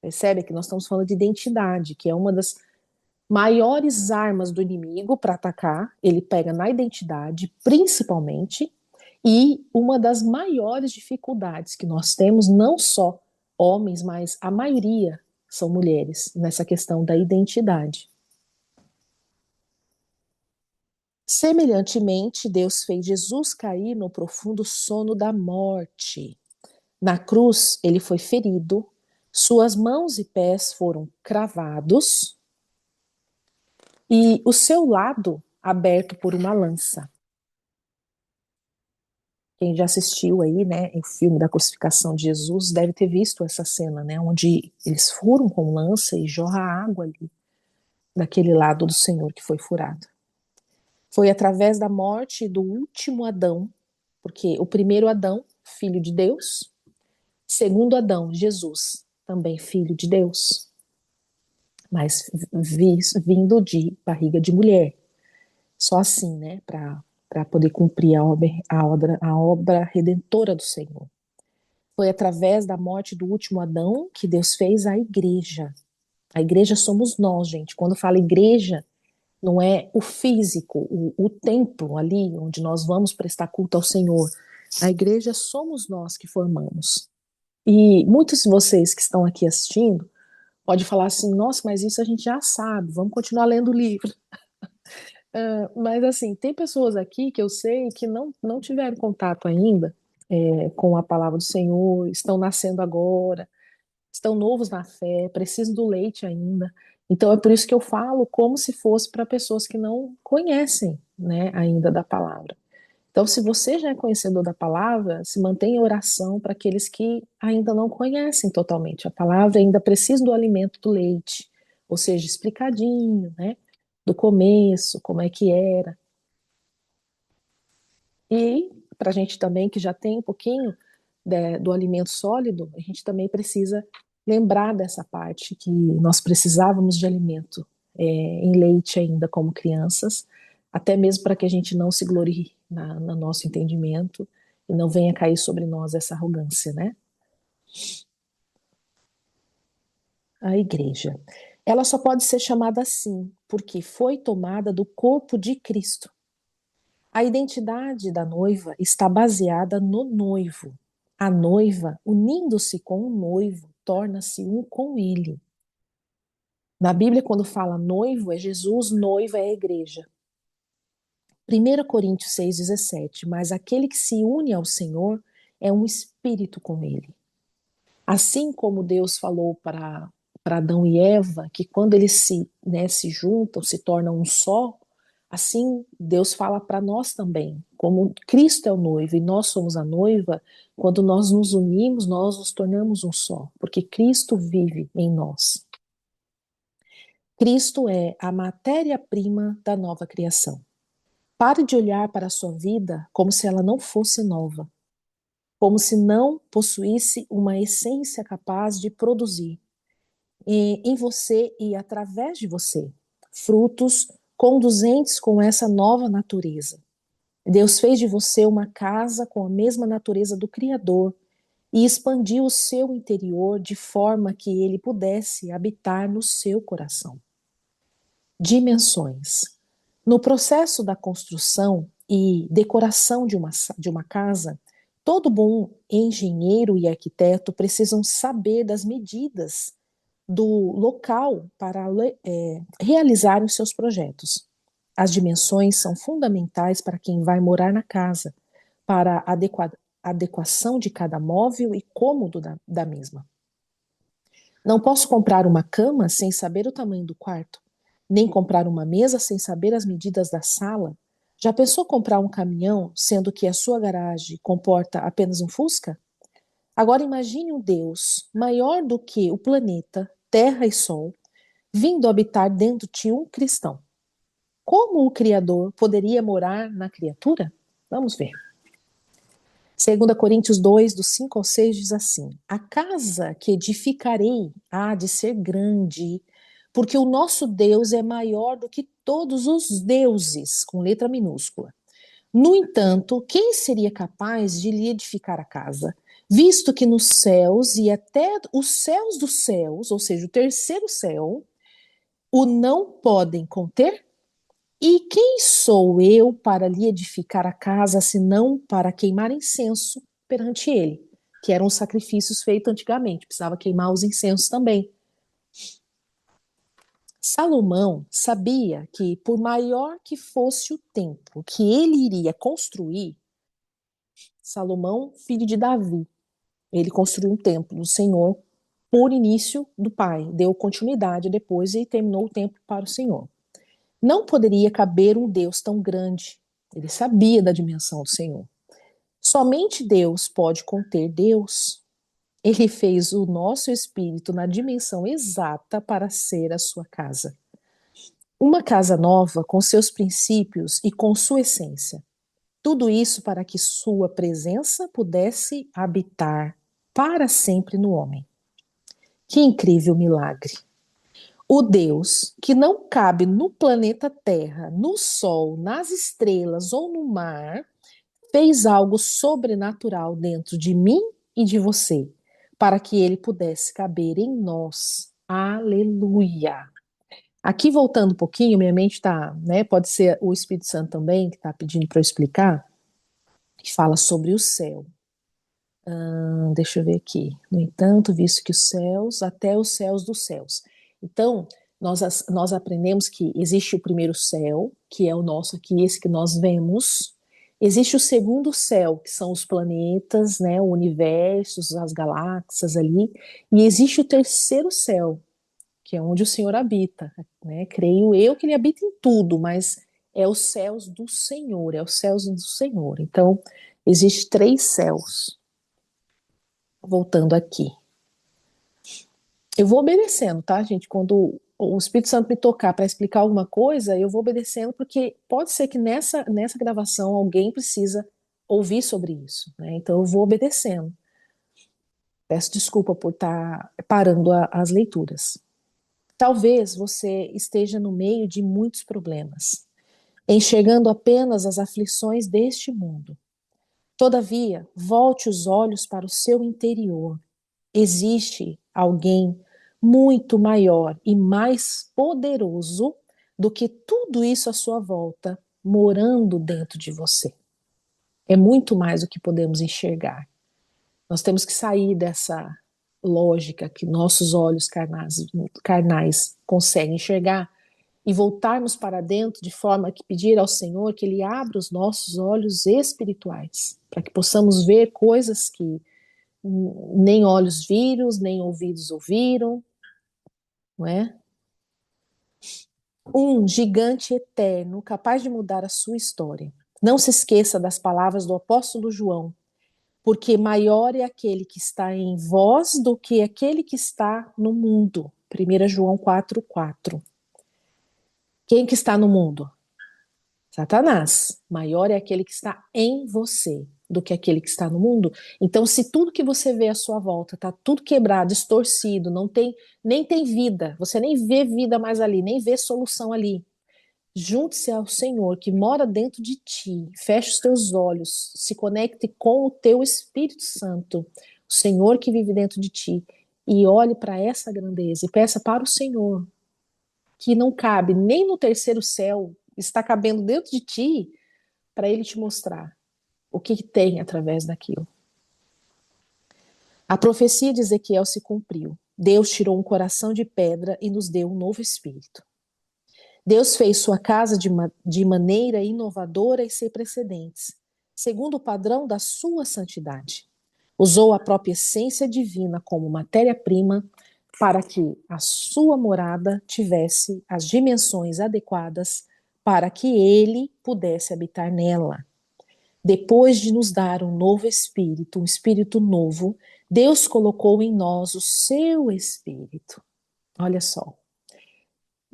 Percebe que nós estamos falando de identidade, que é uma das maiores armas do inimigo para atacar. Ele pega na identidade, principalmente, e uma das maiores dificuldades que nós temos, não só homens, mas a maioria são mulheres, nessa questão da identidade. Semelhantemente, Deus fez Jesus cair no profundo sono da morte. Na cruz, ele foi ferido, suas mãos e pés foram cravados e o seu lado aberto por uma lança. Quem já assistiu aí, né, o filme da crucificação de Jesus deve ter visto essa cena, né, onde eles furam com lança e jorra água ali daquele lado do Senhor que foi furado. Foi através da morte do último Adão, porque o primeiro Adão, filho de Deus, segundo Adão, Jesus, também filho de Deus, mas vindo de barriga de mulher. Só assim, né, para poder cumprir a obra redentora do Senhor. Foi através da morte do último Adão que Deus fez a igreja. A igreja somos nós, gente. Quando fala igreja, não é o físico, o templo ali onde nós vamos prestar culto ao Senhor. A igreja somos nós que formamos. E muitos de vocês que estão aqui assistindo pode falar assim, nossa, mas isso a gente já sabe, vamos continuar lendo o livro. Mas assim, tem pessoas aqui que eu sei que não tiveram contato ainda com a palavra do Senhor, estão nascendo agora, estão novos na fé, precisam do leite ainda. Então é por isso que eu falo como se fosse para pessoas que não conhecem, né, ainda da palavra. Então, se você já é conhecedor da palavra, se mantenha em oração para aqueles que ainda não conhecem totalmente a palavra, ainda precisam do alimento do leite, ou seja, explicadinho, né? Do começo, como é que era. E para a gente também, que já tem um pouquinho do alimento sólido, a gente também precisa lembrar dessa parte, que nós precisávamos de alimento em leite ainda como crianças, até mesmo para que a gente não se glorie no nosso entendimento e não venha cair sobre nós essa arrogância, né? A igreja. Ela só pode ser chamada assim, porque foi tomada do corpo de Cristo. A identidade da noiva está baseada no noivo. A noiva, unindo-se com o noivo, torna-se um com ele. Na Bíblia, quando fala noivo, é Jesus, noiva é a igreja. 1 Coríntios 6,17. Mas aquele que se une ao Senhor é um espírito com ele. Assim como Deus falou para Adão e Eva, que quando eles se juntam, se tornam um só, assim Deus fala para nós também. Como Cristo é o noivo e nós somos a noiva, quando nós nos unimos, nós nos tornamos um só, porque Cristo vive em nós. Cristo é a matéria-prima da nova criação. Pare de olhar para a sua vida como se ela não fosse nova, como se não possuísse uma essência capaz de produzir em você e através de você frutos conduzentes com essa nova natureza. Deus fez de você uma casa com a mesma natureza do Criador e expandiu o seu interior de forma que ele pudesse habitar no seu coração. Dimensões. No processo da construção e decoração de uma casa, todo bom engenheiro e arquiteto precisam saber das medidas do local para realizarem os seus projetos. As dimensões são fundamentais para quem vai morar na casa, para a adequação de cada móvel e cômodo da mesma. Não posso comprar uma cama sem saber o tamanho do quarto, nem comprar uma mesa sem saber as medidas da sala. Já pensou comprar um caminhão, sendo que a sua garagem comporta apenas um Fusca? Agora imagine um Deus maior do que o planeta, Terra e Sol, vindo habitar dentro de um cristão. Como o Criador poderia morar na criatura? Vamos ver. 2 Coríntios 2, do 5 ao 6, diz assim: A casa que edificarei há de ser grande, porque o nosso Deus é maior do que todos os deuses, com letra minúscula. No entanto, quem seria capaz de lhe edificar a casa, visto que nos céus e até os céus dos céus, ou seja, o terceiro céu, o não podem conter? E quem sou eu para lhe edificar a casa, senão para queimar incenso perante ele? Que eram os sacrifícios feitos antigamente, precisava queimar os incensos também. Salomão sabia que, por maior que fosse o templo que ele iria construir, Salomão, filho de Davi, ele construiu um templo do Senhor por início do pai, deu continuidade depois e terminou o templo para o Senhor. Não poderia caber um Deus tão grande. Ele sabia da dimensão do Senhor. Somente Deus pode conter Deus. Ele fez o nosso espírito na dimensão exata para ser a sua casa. Uma casa nova com seus princípios e com sua essência. Tudo isso para que sua presença pudesse habitar para sempre no homem. Que incrível milagre! O Deus que não cabe no planeta Terra, no Sol, nas estrelas ou no mar, fez algo sobrenatural dentro de mim e de você, para que ele pudesse caber em nós. Aleluia! Aqui voltando um pouquinho, minha mente está, né? Pode ser o Espírito Santo também que está pedindo para eu explicar, que fala sobre o céu. Deixa eu ver aqui. No entanto, visto que os céus, até os céus dos céus. Então, nós aprendemos que existe o primeiro céu, que é o nosso aqui, esse que nós vemos. Existe o segundo céu, que são os planetas, né, o universo, as galáxias ali. E existe o terceiro céu, que é onde o Senhor habita, né? Creio eu que ele habita em tudo, mas é os céus do Senhor, é os céus do Senhor. Então, existe três céus. Voltando aqui. Eu vou obedecendo, tá, gente? Quando o Espírito Santo me tocar para explicar alguma coisa, eu vou obedecendo, porque pode ser que nessa gravação alguém precisa ouvir sobre isso, né? Então eu vou obedecendo. Peço desculpa por estar parando as leituras. Talvez você esteja no meio de muitos problemas, enxergando apenas as aflições deste mundo. Todavia, volte os olhos para o seu interior. Existe alguém muito maior e mais poderoso do que tudo isso à sua volta, morando dentro de você. É muito mais do que podemos enxergar. Nós temos que sair dessa lógica que nossos olhos carnais conseguem enxergar e voltarmos para dentro de forma que pedir ao Senhor que Ele abra os nossos olhos espirituais, para que possamos ver coisas que Nem olhos viram, nem ouvidos ouviram, não é? Um gigante eterno capaz de mudar a sua história. Não se esqueça das palavras do apóstolo João, porque maior é aquele que está em vós do que aquele que está no mundo. 1 João 4:4. Quem que está no mundo? Satanás. Maior é aquele que está em você do que aquele que está no mundo. Então, se tudo que você vê à sua volta está tudo quebrado, distorcido, não tem nem tem vida, você nem vê vida mais ali, nem vê solução ali. Junte-se ao Senhor que mora dentro de ti, feche os teus olhos, se conecte com o teu Espírito Santo, o Senhor que vive dentro de ti, e olhe para essa grandeza e peça para o Senhor, que não cabe nem no terceiro céu, está cabendo dentro de ti, para ele te mostrar o que tem através daquilo. A profecia de Ezequiel se cumpriu. Deus tirou um coração de pedra e nos deu um novo espírito. Deus fez sua casa de maneira inovadora e sem precedentes, segundo o padrão da sua santidade. Usou a própria essência divina como matéria-prima para que a sua morada tivesse as dimensões adequadas para que ele pudesse habitar nela. Depois de nos dar um espírito novo, Deus colocou em nós o seu espírito. Olha só.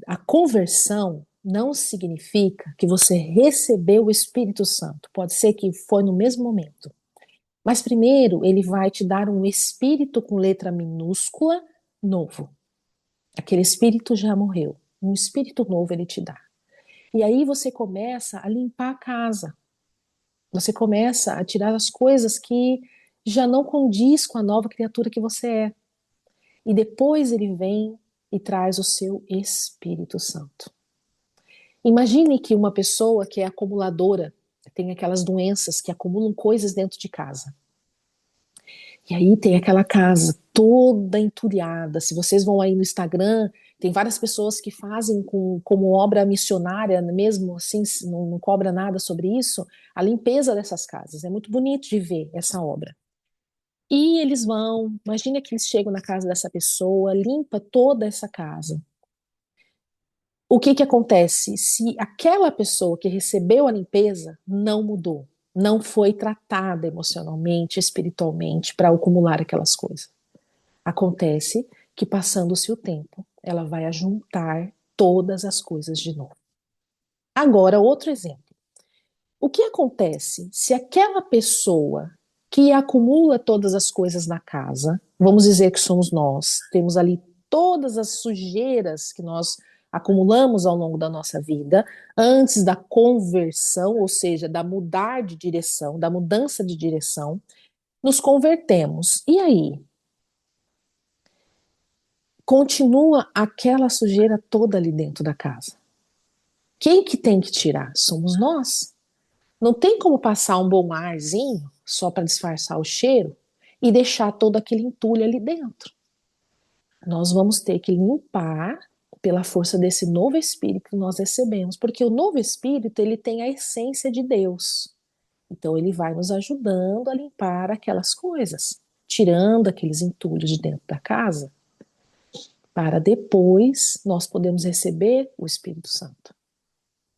A conversão não significa que você recebeu o Espírito Santo. Pode ser que foi no mesmo momento. Mas primeiro, ele vai te dar um espírito com letra minúscula novo. Aquele espírito já morreu. Um espírito novo ele te dá. E aí você começa a limpar a casa. Você começa a tirar as coisas que já não condiz com a nova criatura que você é. E depois ele vem e traz o seu Espírito Santo. Imagine que uma pessoa que é acumuladora, tem aquelas doenças que acumulam coisas dentro de casa. E aí tem aquela casa toda entulhada. Se vocês vão aí no Instagram, tem várias pessoas que fazem como obra missionária, mesmo assim, não cobra nada sobre isso, a limpeza dessas casas. É muito bonito de ver essa obra. E eles vão, imagina que eles chegam na casa dessa pessoa, limpa toda essa casa. O que que acontece se aquela pessoa que recebeu a limpeza não mudou, não foi tratada emocionalmente, espiritualmente para acumular aquelas coisas? Acontece que passando-se o tempo, ela vai ajuntar todas as coisas de novo. Agora, outro exemplo. O que acontece se aquela pessoa que acumula todas as coisas na casa, vamos dizer que somos nós, temos ali todas as sujeiras que nós acumulamos ao longo da nossa vida, antes da conversão, ou seja, da mudar de direção, da mudança de direção, nos convertemos. E aí? Continua aquela sujeira toda ali dentro da casa. Quem que tem que tirar? Somos nós. Não tem como passar um bom arzinho só para disfarçar o cheiro e deixar todo aquele entulho ali dentro. Nós vamos ter que limpar pela força desse novo espírito que nós recebemos, porque o novo espírito ele tem a essência de Deus. Então ele vai nos ajudando a limpar aquelas coisas, tirando aqueles entulhos de dentro da casa, para depois nós podemos receber o Espírito Santo.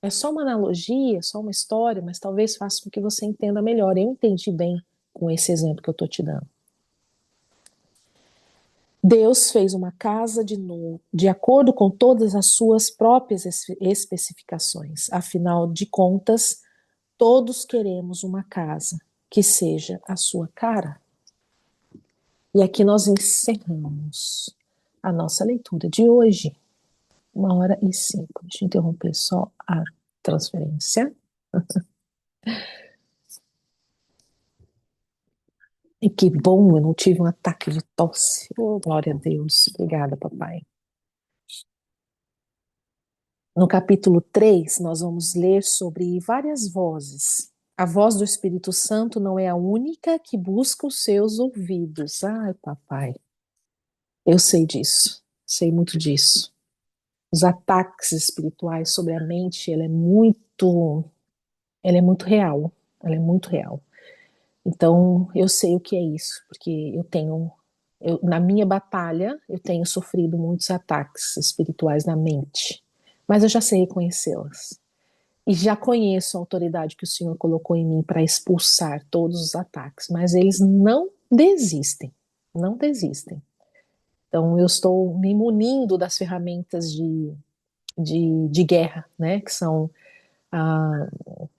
É só uma analogia, só uma história, mas talvez faça com que você entenda melhor. Eu entendi bem com esse exemplo que eu estou te dando. Deus fez uma casa de novo, de acordo com todas as suas próprias especificações. Afinal de contas, todos queremos uma casa que seja a sua cara. E aqui nós encerramos a nossa leitura de hoje. 1h05. Deixa eu interromper só a transferência. E que bom, eu não tive um ataque de tosse. Oh, glória a Deus. Obrigada, papai. No capítulo 3, nós vamos ler sobre várias vozes. A voz do Espírito Santo não é a única que busca os seus ouvidos. Ai, papai, eu sei disso, sei muito disso. Os ataques espirituais sobre a mente, ela é muito real. Ela é muito real. Então, eu sei o que é isso, porque na minha batalha, eu tenho sofrido muitos ataques espirituais na mente, mas eu já sei reconhecê-las. E já conheço a autoridade que o Senhor colocou em mim para expulsar todos os ataques, mas eles não desistem, não desistem. Então, eu estou me munindo das ferramentas de guerra, né, que são a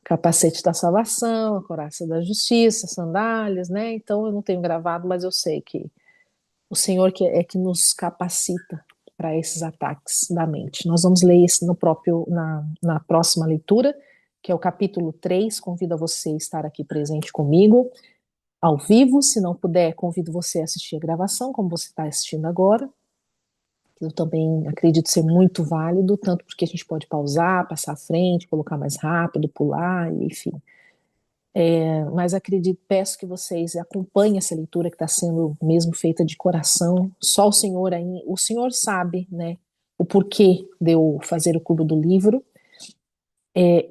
capacete da salvação, a couraça da justiça, sandálias, né? Então eu não tenho gravado, mas eu sei que o Senhor que nos capacita para esses ataques da mente. Nós vamos ler isso na próxima leitura, que é o capítulo 3. Convido a você a estar aqui presente comigo, ao vivo. Se não puder, convido você a assistir a gravação, como você está assistindo agora. Eu também acredito ser muito válido, tanto porque a gente pode pausar, passar à frente, colocar mais rápido, pular, enfim. Mas acredito, peço que vocês acompanhem essa leitura que está sendo mesmo feita de coração. Só o Senhor sabe, né, o porquê de eu fazer o clube do livro.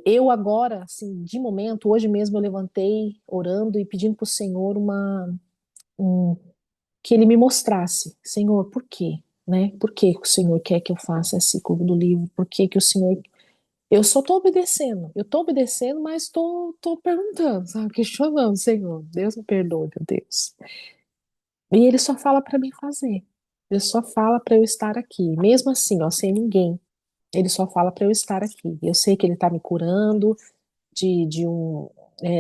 Eu agora, assim, de momento, hoje mesmo eu levantei orando e pedindo para o Senhor um, que Ele me mostrasse, Senhor, por quê? Né? Por que o Senhor quer que eu faça esse clube do livro? Por que que o Senhor eu só estou obedecendo, mas tô perguntando, sabe? Questionando, Senhor, Deus me perdoe, meu Deus. E ele só fala para mim fazer. Ele só fala para eu estar aqui. Mesmo assim, ó, sem ninguém. Ele só fala para eu estar aqui. Eu sei que ele está me curando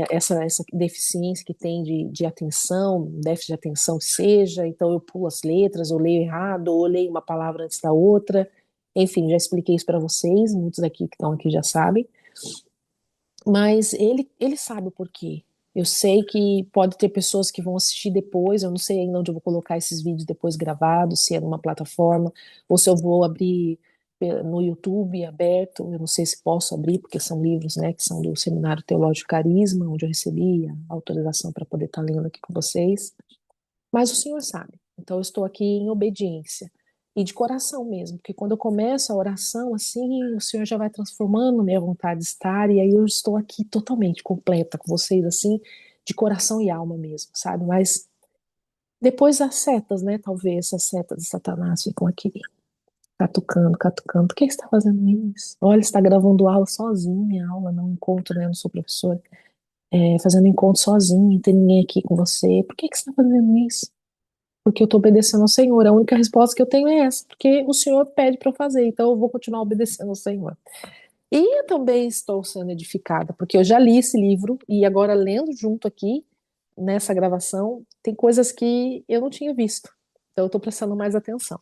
essa deficiência que tem de atenção, déficit de atenção que seja. Então eu pulo as letras, eu leio errado, ou eu leio uma palavra antes da outra. Enfim, já expliquei isso para vocês, muitos daqui que estão aqui já sabem. Mas ele sabe o porquê. Eu sei que pode ter pessoas que vão assistir depois, eu não sei ainda onde eu vou colocar esses vídeos depois gravados, se é numa plataforma, ou se eu vou abrir no YouTube aberto, eu não sei se posso abrir, porque são livros, né, que são do Seminário Teológico Carisma, onde eu recebi a autorização para poder estar lendo aqui com vocês. Mas o Senhor sabe. Então eu estou aqui em obediência e de coração mesmo, porque quando eu começo a oração assim, o Senhor já vai transformando minha vontade de estar e aí eu estou aqui totalmente completa com vocês assim, de coração e alma mesmo, sabe? Mas depois as setas, né? Talvez as setas de Satanás ficam aqui catucando, catucando. Por que você está fazendo isso? Olha, você está gravando aula sozinha, aula, não encontro, né? Eu não sou professora. Fazendo encontro sozinho, não tem ninguém aqui com você. Por que você está fazendo isso? Porque eu estou obedecendo ao Senhor. A única resposta que eu tenho é essa, porque o Senhor pede para eu fazer, então eu vou continuar obedecendo ao Senhor. E eu também estou sendo edificada, porque eu já li esse livro e agora lendo junto aqui, nessa gravação, tem coisas que eu não tinha visto. Então eu estou prestando mais atenção.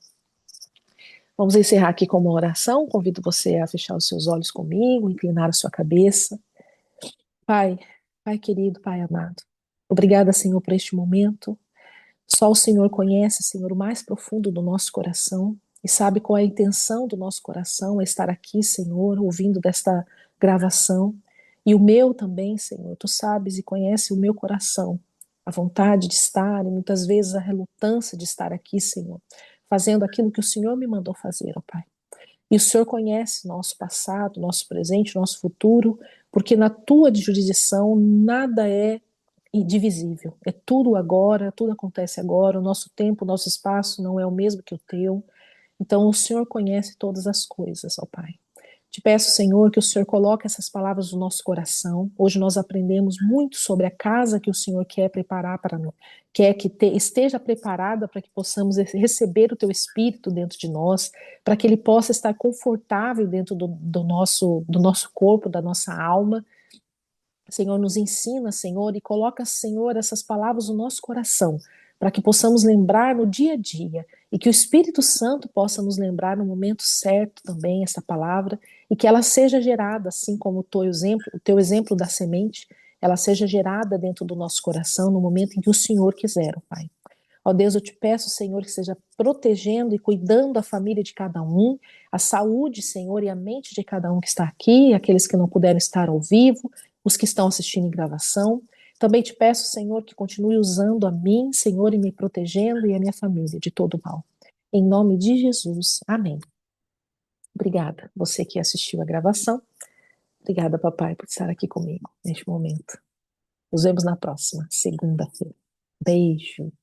Vamos encerrar aqui com uma oração. Convido você a fechar os seus olhos comigo, inclinar a sua cabeça. Pai, Pai querido, Pai amado, obrigada, Senhor, por este momento. Só o Senhor conhece, Senhor, o mais profundo do nosso coração e sabe qual é a intenção do nosso coração é estar aqui, Senhor, ouvindo desta gravação. E o meu também, Senhor, tu sabes e conhece o meu coração, a vontade de estar e muitas vezes a relutância de estar aqui, Senhor, fazendo aquilo que o Senhor me mandou fazer, ó Pai. E o Senhor conhece nosso passado, nosso presente, nosso futuro, porque na tua jurisdição nada é indivisível. É tudo agora, tudo acontece agora, o nosso tempo, o nosso espaço não é o mesmo que o teu. Então o Senhor conhece todas as coisas, ó Pai. Te peço, Senhor, que o Senhor coloque essas palavras no nosso coração. Hoje nós aprendemos muito sobre a casa que o Senhor quer preparar para nós, quer que esteja preparada para que possamos receber o Teu Espírito dentro de nós, para que Ele possa estar confortável dentro do nosso corpo, da nossa alma. Senhor, nos ensina, Senhor, e coloca, Senhor, essas palavras no nosso coração, para que possamos lembrar no dia a dia e que o Espírito Santo possa nos lembrar no momento certo também essa palavra e que ela seja gerada, assim como o teu exemplo da semente, ela seja gerada dentro do nosso coração no momento em que o Senhor quiser, ó Pai. Ó Deus, eu te peço, Senhor, que esteja protegendo e cuidando da família de cada um, a saúde, Senhor, e a mente de cada um que está aqui, aqueles que não puderam estar ao vivo, os que estão assistindo em gravação. Também te peço, Senhor, que continue usando a mim, Senhor, e me protegendo e a minha família de todo mal. Em nome de Jesus. Amém. Obrigada, você que assistiu a gravação. Obrigada, papai, por estar aqui comigo neste momento. Nos vemos na próxima segunda-feira. Beijo.